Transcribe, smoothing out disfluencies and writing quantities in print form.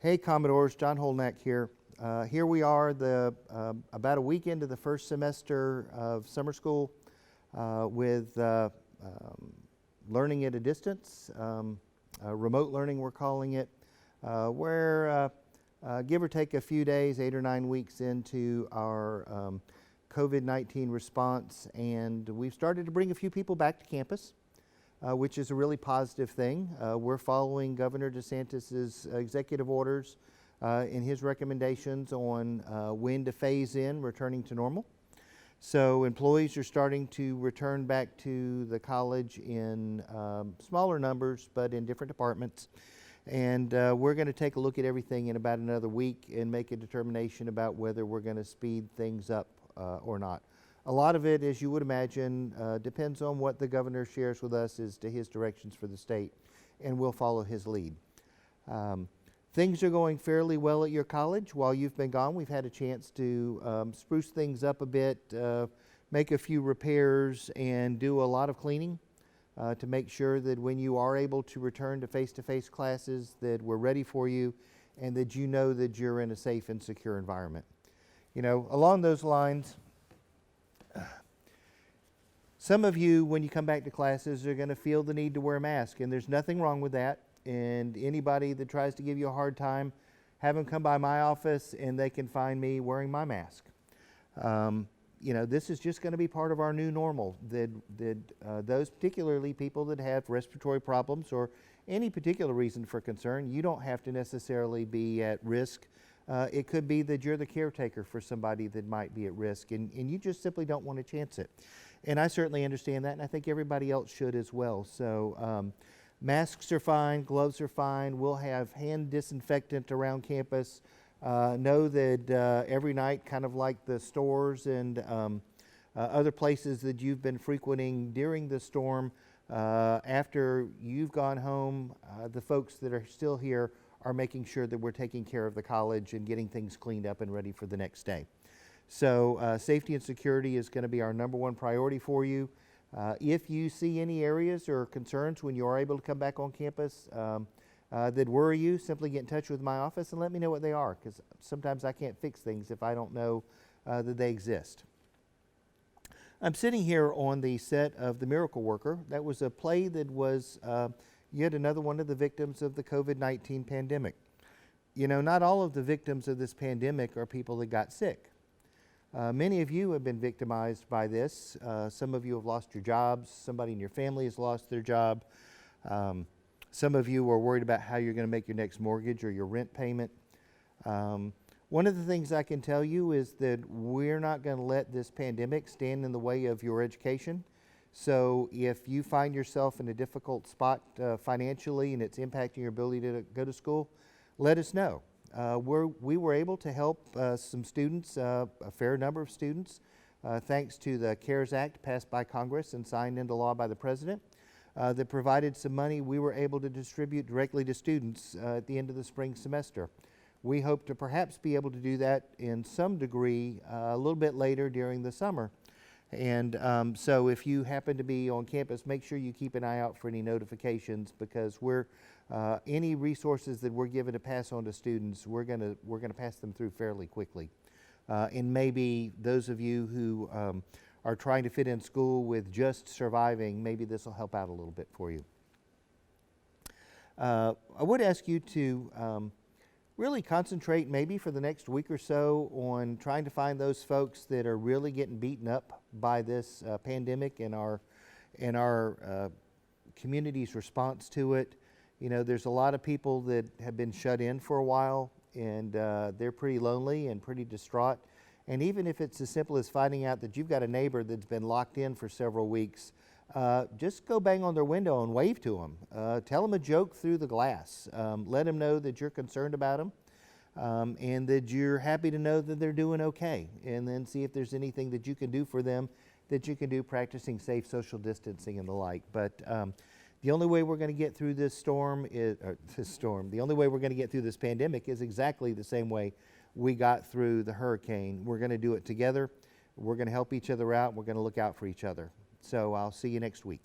Hey Commodores, John Holnack here. Here we are about a week into the first semester of summer school with learning at a distance, remote learning we're calling it, where give or take a few days, 8 or 9 weeks into our COVID-19 response, and we've started to bring a few people back to campus. Which is a really positive thing. We're following Governor DeSantis's executive orders in his recommendations on when to phase in returning to normal. So employees are starting to return back to the college in smaller numbers, but in different departments. And we're going to take a look at everything in about another week and make a determination about whether we're going to speed things up or not. A lot of it, as you would imagine, depends on what the governor shares with us as to his directions for the state, and we'll follow his lead. Things are going fairly well at your college. While you've been gone, we've had a chance to spruce things up a bit, make a few repairs, and do a lot of cleaning to make sure that when you are able to return to face-to-face classes, that we're ready for you and that you know that you're in a safe and secure environment. You know, along those lines, some of you, when you come back to classes, are going to feel the need to wear a mask, and there's nothing wrong with that. And anybody that tries to give you a hard time, have them come by my office and they can find me wearing my mask. You know, this is just going to be part of our new normal, that those particularly people that have respiratory problems or any particular reason for concern, you don't have to necessarily be at risk. It could be that you're the caretaker for somebody that might be at risk, and you just simply don't want to chance it. And I certainly understand that, and I think everybody else should as well. So masks are fine, gloves are fine. We'll have hand disinfectant around campus. Know that every night, kind of like the stores and other places that you've been frequenting during the storm, after you've gone home, the folks that are still here are making sure that we're taking care of the college and getting things cleaned up and ready for the next day. So safety and security is going to be our #1 priority for you. If you see any areas or concerns when you are able to come back on campus that worry you, simply get in touch with my office and let me know what they are, because sometimes I can't fix things if I don't know that they exist. I'm sitting here on the set of The Miracle Worker. That was a play that was yet another one of the victims of the COVID-19 pandemic. You know, not all of the victims of this pandemic are people that got sick. Many of you have been victimized by this. Some of you have lost your jobs. Somebody in your family has lost their job. Some of you are worried about how you're going to make your next mortgage or your rent payment. One of the things I can tell you is that we're not going to let this pandemic stand in the way of your education. So if you find yourself in a difficult spot financially and it's impacting your ability to go to school, let us know. We were able to help some students, a fair number of students, thanks to the CARES Act passed by Congress and signed into law by the President, that provided some money we were able to distribute directly to students at the end of the spring semester. We hope to perhaps be able to do that in some degree a little bit later during the summer. And so if you happen to be on campus, make sure you keep an eye out for any notifications, because any resources that we're given to pass on to students, we're gonna pass them through fairly quickly. And maybe those of you who are trying to fit in school with just surviving, maybe this will help out a little bit for you. I would ask you to really concentrate maybe for the next week or so on trying to find those folks that are really getting beaten up by this pandemic and our community's response to it. You know, there's a lot of people that have been shut in for a while, and they're pretty lonely and pretty distraught. And even if it's as simple as finding out that you've got a neighbor that's been locked in for several weeks, just go bang on their window and wave to them. Tell them a joke through the glass. Let them know that you're concerned about them and that you're happy to know that they're doing okay. And then see if there's anything that you can do for them, that you can do practicing safe social distancing and the like. But the only way we're going to get through this storm the only way we're going to get through this pandemic is exactly the same way we got through the hurricane. We're going to do it together. We're going to help each other out. We're going to look out for each other. So I'll see you next week.